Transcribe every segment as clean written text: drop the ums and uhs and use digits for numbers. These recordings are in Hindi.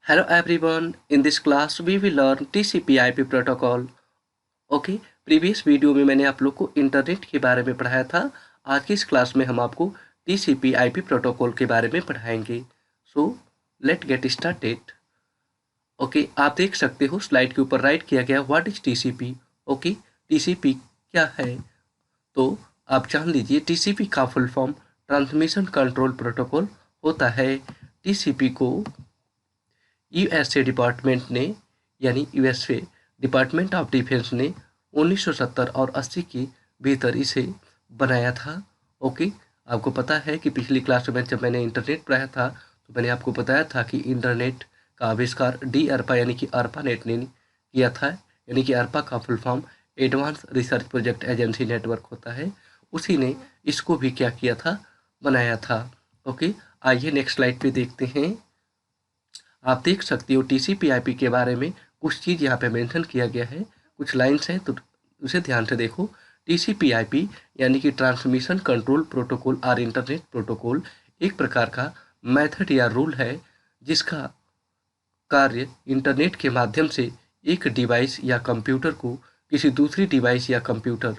Hello everyone, in this class we will learn TCP/IP protocol. Okay previous video में मैंने आप लोग को इंटरनेट के बारे में पढ़ाया था। आज की इस क्लास में हम आपको TCP/IP प्रोटोकॉल के बारे में पढ़ाएंगे। So let get started. Okay आप देख सकते हो स्लाइड के ऊपर राइट किया गया what is TCP। Okay TCP क्या है तो आप जान लीजिए। TCP का full form transmission control protocol होता है। TCP को यूएसए डिपार्टमेंट ने यानी यूएसए डिपार्टमेंट ऑफ डिफेंस ने 1970 और 80 के भीतर इसे बनाया था। ओके आपको पता है कि पिछली क्लास में जब मैंने इंटरनेट पढ़ाया था तो मैंने आपको बताया था कि इंटरनेट का आविष्कार डी अर्पा यानी कि अर्पा नेट ने किया था। यानी कि अर्पा का full form advance research project agency network होता है। उसी ने इसको भी क्या किया था, बनाया था। ओके आइए नेक्स्ट स्लाइड पे देखते हैं। आप देख सकते हो TCP/IP के बारे में कुछ चीज़ यहाँ पे मेंशन किया गया है, कुछ लाइन्स हैं तो उसे ध्यान से देखो। TCP/IP यानी कि ट्रांसमिशन कंट्रोल प्रोटोकॉल और इंटरनेट प्रोटोकॉल एक प्रकार का मेथड या रूल है जिसका कार्य इंटरनेट के माध्यम से एक डिवाइस या कंप्यूटर को किसी दूसरी डिवाइस या कंप्यूटर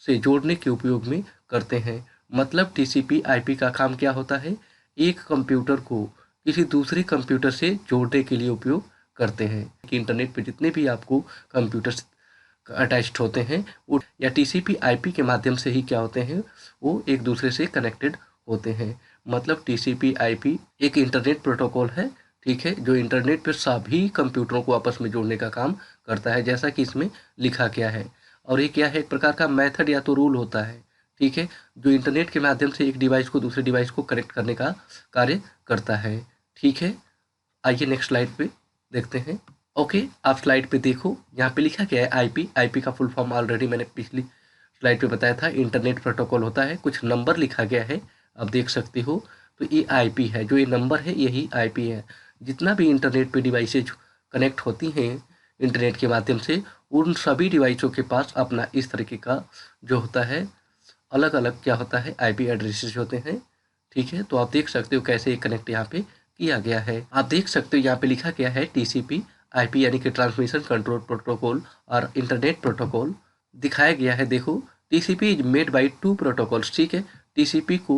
से जोड़ने के उपयोग में करते हैं। मतलब TCP/IP का काम क्या होता है, एक कंप्यूटर को किसी दूसरे कंप्यूटर से जोड़ने के लिए उपयोग करते हैं। कि इंटरनेट पे जितने भी आपको कंप्यूटर्स अटैच्ड होते हैं वो या TCP/IP के माध्यम से ही क्या होते हैं, वो एक दूसरे से कनेक्टेड होते हैं। मतलब TCP/IP एक इंटरनेट प्रोटोकॉल है, ठीक है, जो इंटरनेट पर सभी कंप्यूटरों को आपस में जोड़ने का काम करता है जैसा कि इसमें लिखा गया है। और ये क्या है, एक प्रकार का मेथड या तो रूल होता है, ठीक है, जो इंटरनेट के माध्यम से एक डिवाइस को दूसरे डिवाइस को कनेक्ट करने का कार्य करता है। ठीक है आइए नेक्स्ट स्लाइड पे देखते हैं। ओके आप स्लाइड पे देखो, यहाँ पे लिखा गया है आईपी का फुल फॉर्म ऑलरेडी मैंने पिछली स्लाइड पे बताया था, इंटरनेट प्रोटोकॉल होता है। कुछ नंबर लिखा गया है आप देख सकते हो, तो ये आईपी है, जो ये नंबर है यही आईपी है। जितना भी इंटरनेट पे डिवाइसेज कनेक्ट होती हैं इंटरनेट के माध्यम से, उन सभी डिवाइसों के पास अपना इस तरीके का जो होता है अलग अलग क्या होता है आईपी एड्रेसेस होते हैं। ठीक है तो आप देख सकते हो कैसे ये कनेक्ट यहाँ पे किया गया है। आप देख सकते हो यहाँ पे लिखा गया है TCP/IP यानी कि ट्रांसमिशन कंट्रोल प्रोटोकॉल और इंटरनेट प्रोटोकॉल दिखाया गया है। देखो TCP is made by 2 protocols, ठीक है, TCP को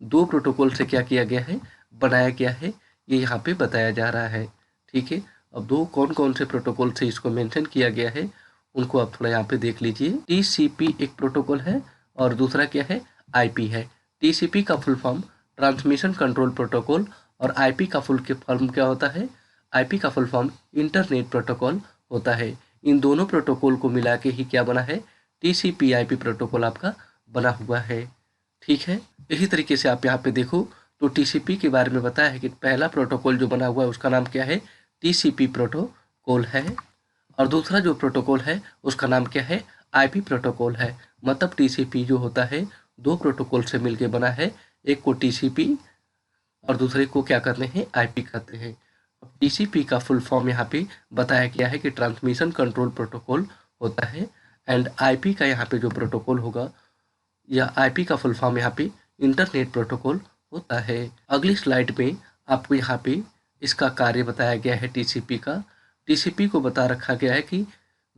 2 प्रोटोकॉल से क्या किया गया है, बनाया गया है, ये यहाँ पे बताया जा रहा है। ठीक है अब दो कौन कौन से प्रोटोकॉल से इसको मेंशन किया गया है उनको आप थोड़ा यहाँ पे देख लीजिए। TCP एक प्रोटोकॉल है और दूसरा क्या है, IP है। TCP का full form transmission control protocol और IP का फुल फॉर्म क्या होता है, IP का फुल फॉर्म इंटरनेट प्रोटोकॉल होता है। इन दोनों प्रोटोकॉल को मिला के ही क्या बना है, TCP/IP प्रोटोकॉल आपका बना हुआ है। ठीक है इसी तरीके से आप यहाँ पे देखो तो TCP के बारे में बताया है कि पहला प्रोटोकॉल जो बना हुआ है उसका नाम क्या है, TCP प्रोटोकॉल है। और दूसरा जो प्रोटोकॉल है उसका नाम क्या है, IP प्रोटोकॉल है। मतलब TCP जो होता है 2 प्रोटोकॉल से मिलके बना है, एक को TCP और दूसरे को क्या करते हैं, IP कहते हैं। अब TCP का फुल फॉर्म यहाँ पे बताया गया है कि ट्रांसमिशन कंट्रोल प्रोटोकॉल होता है। एंड IP का यहाँ पे जो प्रोटोकॉल होगा या IP का फुल फॉर्म यहाँ पे इंटरनेट प्रोटोकॉल होता है। अगली स्लाइड में आपको यहाँ पे इसका कार्य बताया गया है TCP का। TCP को बता रखा गया है कि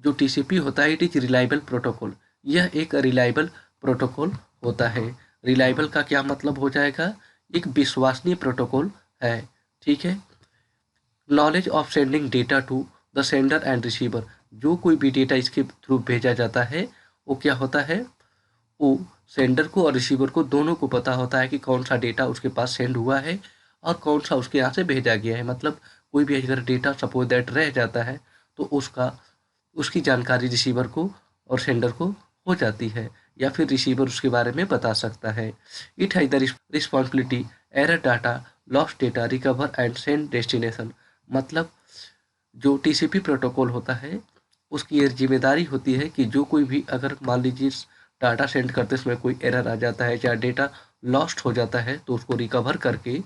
जो TCP होता है इट इज रिलायबल प्रोटोकॉल, यह एक रिलायबल प्रोटोकॉल होता है। रिलायबल का क्या मतलब हो जाएगा, एक विश्वसनीय प्रोटोकॉल है। ठीक है knowledge of sending data to the sender and receiver, जो कोई भी डेटा इसके थ्रू भेजा जाता है वो क्या होता है, वो सेंडर को और रिसीवर को दोनों को पता होता है कि कौन सा डेटा उसके पास सेंड हुआ है और कौन सा उसके यहाँ से भेजा गया है। मतलब कोई भी अगर डेटा सपोज दैट रह जाता है तो उसकी जानकारी रिसीवर को और सेंडर को हो जाती है या फिर रिसीवर उसके बारे में बता सकता है। It has the responsibility error data lost data recover and send destination. मतलब जो TCP प्रोटोकॉल होता है उसकी ये जिम्मेदारी होती है कि जो कोई भी अगर मान लीजिए डाटा सेंड करते समय कोई एरर आ जाता है या डेटा लॉस्ट हो जाता है तो उसको रिकवर करके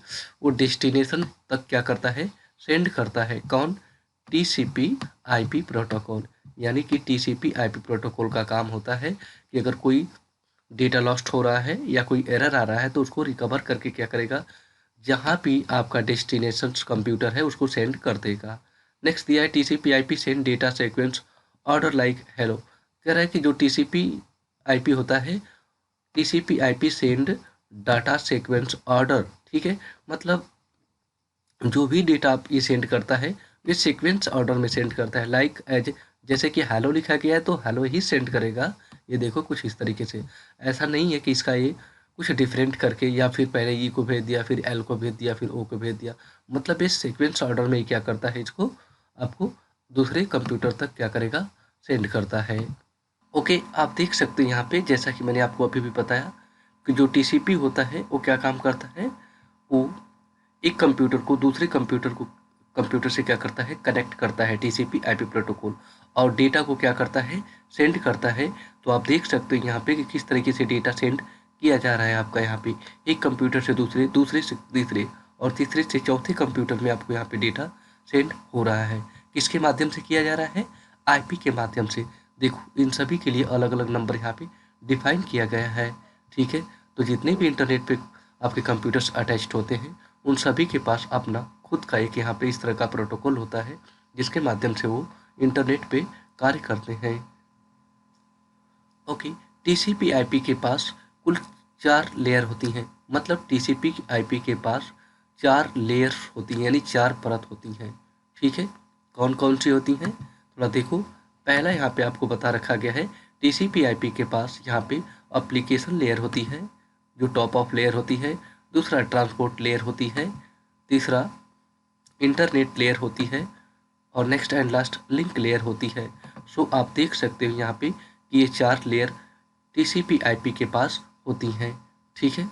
वो डेस्टिनेशन तक क्या करता है, सेंड करता है। कौन, TCP/IP प्रोटोकॉल। यानी कि TCP/IP प्रोटोकॉल का काम होता है कि अगर कोई डेटा लॉस्ट हो रहा है या कोई एरर आ रहा है तो उसको रिकवर करके क्या करेगा, जहाँ भी आपका डेस्टिनेशन कंप्यूटर है उसको सेंड कर देगा। नेक्स्ट दिया है TCP/IP send data sequence order like hello. कह रहा है कि जो TCP/IP होता है, TCP/IP send data sequence order, ठीक है, मतलब जो भी डेटा आप ये सेंड करता है ये सीक्वेंस ऑर्डर में सेंड करता है, लाइक एज, जैसे कि हेलो लिखा गया है तो हेलो ही सेंड करेगा। ये देखो कुछ इस तरीके से, ऐसा नहीं है कि इसका ये कुछ डिफरेंट करके या फिर पहले ई को भेज दिया फिर एल को भेज दिया फिर ओ को भेज दिया, मतलब ये सीक्वेंस ऑर्डर में क्या करता है, इसको आपको दूसरे कंप्यूटर तक क्या करेगा, सेंड करता है। ओके, आप देख सकते हैं यहाँ पे, जैसा कि मैंने आपको अभी भी बताया कि जो TCP होता है वो क्या काम करता है, वो एक कंप्यूटर को दूसरे कंप्यूटर से क्या करता है, कनेक्ट करता है TCP/IP प्रोटोकॉल, और डेटा को क्या करता है, सेंड करता है। तो आप देख सकते हैं यहाँ पे कि किस तरीके से डेटा सेंड किया जा रहा है आपका यहाँ पे, एक कंप्यूटर से दूसरे, दूसरे से तीसरे और तीसरे से चौथे कंप्यूटर में आपको यहाँ पे डेटा सेंड हो रहा है। किसके माध्यम से किया जा रहा है, IP के माध्यम से। देखो इन सभी के लिए अलग अलग नंबर यहाँ पे डिफाइन किया गया है, ठीक है। तो जितने भी इंटरनेट पे आपके कंप्यूटर्स अटैच्ड होते हैं उन सभी के पास अपना खुद का एक यहाँ पे इस तरह का प्रोटोकॉल होता है जिसके माध्यम से वो इंटरनेट पे कार्य करते हैं। ओके, TCP/IP के पास कुल 4 लेयर होती हैं, मतलब TCP/IP के पास 4 लेयर्स होती हैं, यानी 4 परत होती हैं, ठीक है। कौन कौन सी होती हैं, थोड़ा देखो। पहला यहाँ पे आपको बता रखा गया है, TCP/IP के पास यहाँ पे एप्लीकेशन लेयर होती है जो टॉप ऑफ लेयर होती है, दूसरा ट्रांसपोर्ट लेयर होती है, तीसरा इंटरनेट लेयर होती है, और next and last link layer होती है। सो आप देख सकते हो यहाँ पे कि ये 4 लेयर TCP/IP के पास होती हैं, ठीक है।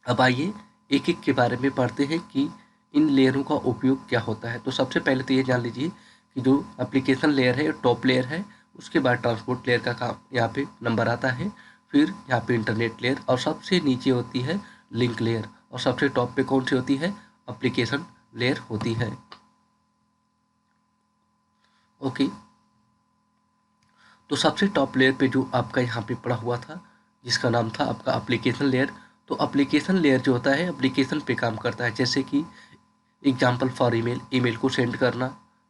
अब आइए एक एक के बारे में पढ़ते हैं कि इन लेयरों का उपयोग क्या होता है। तो सबसे पहले तो ये जान लीजिए कि जो एप्लीकेशन लेयर है टॉप लेयर है, उसके बाद ट्रांसपोर्ट लेयर का काम यहाँ पे नंबर आता है, फिर यहाँ पे इंटरनेट लेयर, और सबसे नीचे होती है लिंक लेयर, और सबसे टॉप पे कौन सी होती है, एप्लीकेशन लेयर होती है। ओके, तो सबसे टॉप लेयर पे जो आपका यहाँ पे पड़ा हुआ था जिसका नाम था आपका एप्लीकेशन लेयर। तो एप्लीकेशन लेयर जो होता है एप्लीकेशन पे काम करता है, जैसे कि एग्जाम्पल फॉर ईमेल, ईमेल को सेंड करना,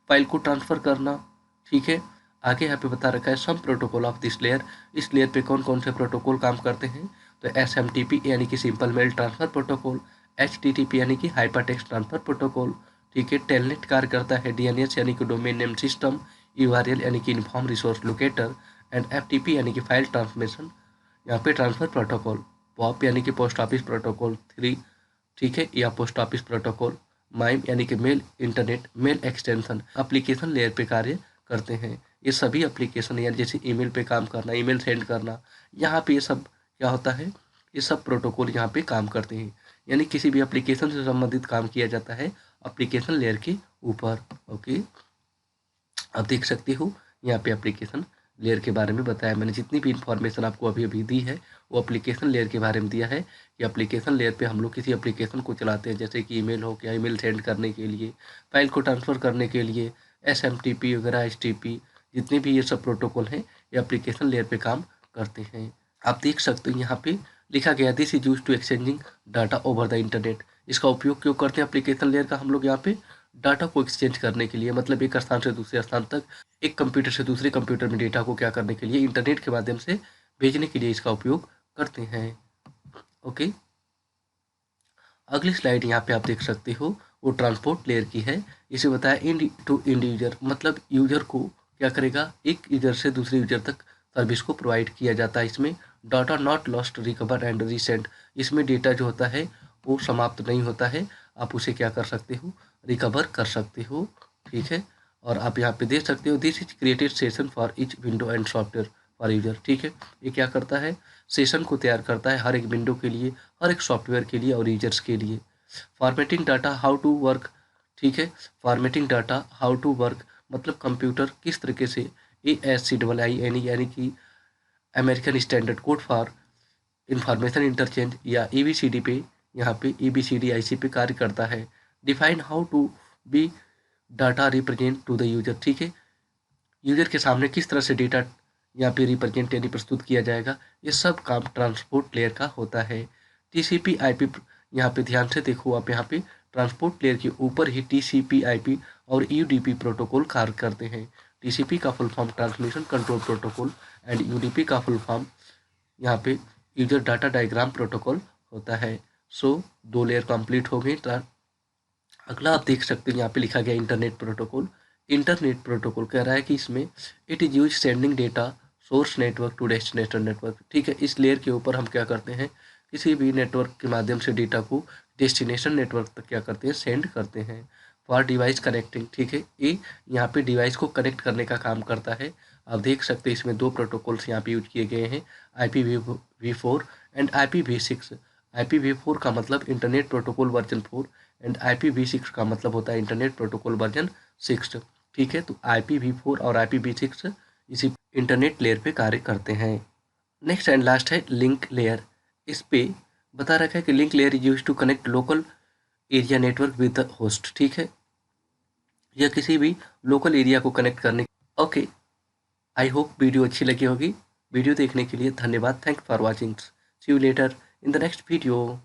फाइल को ट्रांसफ़र करना, ठीक है। आगे यहाँ पे बता रखा है सम प्रोटोकॉल ऑफ दिस लेयर, इस लेयर पे कौन कौन से प्रोटोकॉल काम करते हैं। तो SMTP यानी कि simple mail transfer protocol, HTTP यानी कि हाइपर टेक्स्ट ट्रांसफ़र प्रोटोकॉल, ठीक है। टेलनेट कार्य करता है DNS यानी कि डोमेन नेम सिस्टम, URL यानी कि inform resource locator, and FTP यानी कि फाइल ट्रांसमिशन यहाँ पे ट्रांसफ़र प्रोटोकॉल, POP यानी कि पोस्ट ऑफिस प्रोटोकॉल 3, ठीक है, या पोस्ट ऑफिस प्रोटोकॉल, माइम यानी कि mail internet mail extension application layer पे कार्य करते हैं। ये सभी एप्लीकेशन यानी जैसे ईमेल पे काम करना, ईमेल सेंड करना, यहाँ पे ये सब क्या होता है, ये सब प्रोटोकॉल यहाँ पे काम करते हैं, यानी किसी भी एप्लीकेशन से संबंधित काम किया जाता है एप्लीकेशन लेयर के ऊपर। ओके, आप देख सकते हो यहाँ पे एप्लीकेशन लेयर के बारे में बताया मैंने, जितनी भी इंफॉर्मेशन आपको अभी अभी दी है वो एप्लीकेशन लेयर के बारे में दिया है कि एप्लीकेशन लेयर पे हम लोग किसी एप्लीकेशन को चलाते हैं, जैसे कि ईमेल हो गया, ईमेल सेंड करने के लिए, फाइल को ट्रांसफ़र करने के लिए, SMTP वगैरह, HTTP, जितने भी ये सब प्रोटोकॉल हैं ये एप्लीकेशन लेयर पे काम करते हैं। आप देख सकते हो यहाँ पे लिखा गया this is use to exchanging data over the internet. इसका उपयोग क्यों करते हैं एप्लीकेशन लेयर का हम लोग यहाँ पे, डाटा को एक्सचेंज करने के लिए, मतलब एक स्थान से दूसरे स्थान तक, एक कंप्यूटर से दूसरे कंप्यूटर में डेटा को क्या करने के लिए, इंटरनेट के माध्यम से भेजने के लिए इसका उपयोग करते हैं। ओके, अगली स्लाइड यहाँ पे आप देख सकते हो वो ट्रांसपोर्ट लेयर की है। इसे बताया इंड टू इंड यूजर, मतलब यूजर को क्या करेगा, एक यूजर से दूसरे यूजर तक सर्विस को प्रोवाइड किया जाता है। इसमें data not lost recover and recent, इसमें डेटा जो होता है वो समाप्त नहीं होता है, आप उसे क्या कर सकते हो, रिकवर कर सकते हो, ठीक है। और आप यहाँ पे देख सकते हो this is created session for each window and software for user, ठीक है। ये क्या करता है, सेशन को तैयार करता है हर एक विंडो के लिए, हर एक सॉफ्टवेयर के लिए और यूजर्स के लिए। Formatting data how to work, ठीक है। Formatting data how to work मतलब कंप्यूटर किस तरीके से ASCII यानी कि American standard code for information interchange या EBCD पे, यहाँ पे EBCDIC पे कार्य करता है। Define how to be data represent to the user, ठीक है। यूजर के सामने किस तरह से डेटा यहाँ पे रिप्रेजेंट यानी प्रस्तुत किया जाएगा, ये सब काम ट्रांसपोर्ट लेयर का होता है। TCP/IP यहाँ पे ध्यान से देखो, आप यहाँ पे ट्रांसपोर्ट लेयर के ऊपर ही TCP/IP और UDP प्रोटोकॉल कार्य करते हैं। TCP का full form transmission control protocol and UDP का फुल फॉर्म यहाँ पे यूजर डाटा डायग्राम प्रोटोकॉल होता है। सो 2 लेयर कंप्लीट हो गई। अगला आप देख सकते हैं यहाँ पे लिखा गया इंटरनेट प्रोटोकॉल। इंटरनेट प्रोटोकॉल कह रहा है कि इसमें it is use sending data source network to destination network. ठीक है, इस लेयर के ऊपर हम क्या करते हैं, किसी भी नेटवर्क के माध्यम से डेटा को डेस्टिनेशन नेटवर्क तक क्या करते हैं, सेंड करते हैं। फॉर डिवाइस कनेक्टिंग, ठीक है, ये यहाँ पे डिवाइस को कनेक्ट करने का काम करता है। आप देख सकते हैं इसमें 2 प्रोटोकॉल्स यहाँ पे यूज किए गए हैं, IPv4 एंड IPv6। IPv4 का मतलब internet protocol version 4 and IPv6 का मतलब होता है इंटरनेट प्रोटोकॉल वर्जन 6। ठीक है, तो IPv4 और IPv6 इसी इंटरनेट लेयर पे कार्य करते हैं। नेक्स्ट एंड लास्ट है लिंक लेयर। इस पे बता रखा है कि link layer is use to connect local area network with the host. ठीक है, यह किसी भी लोकल एरिया को कनेक्ट करने। ओके, आई होप वीडियो अच्छी लगी होगी। वीडियो देखने के लिए धन्यवाद। Thank for watching. See you later in the next video.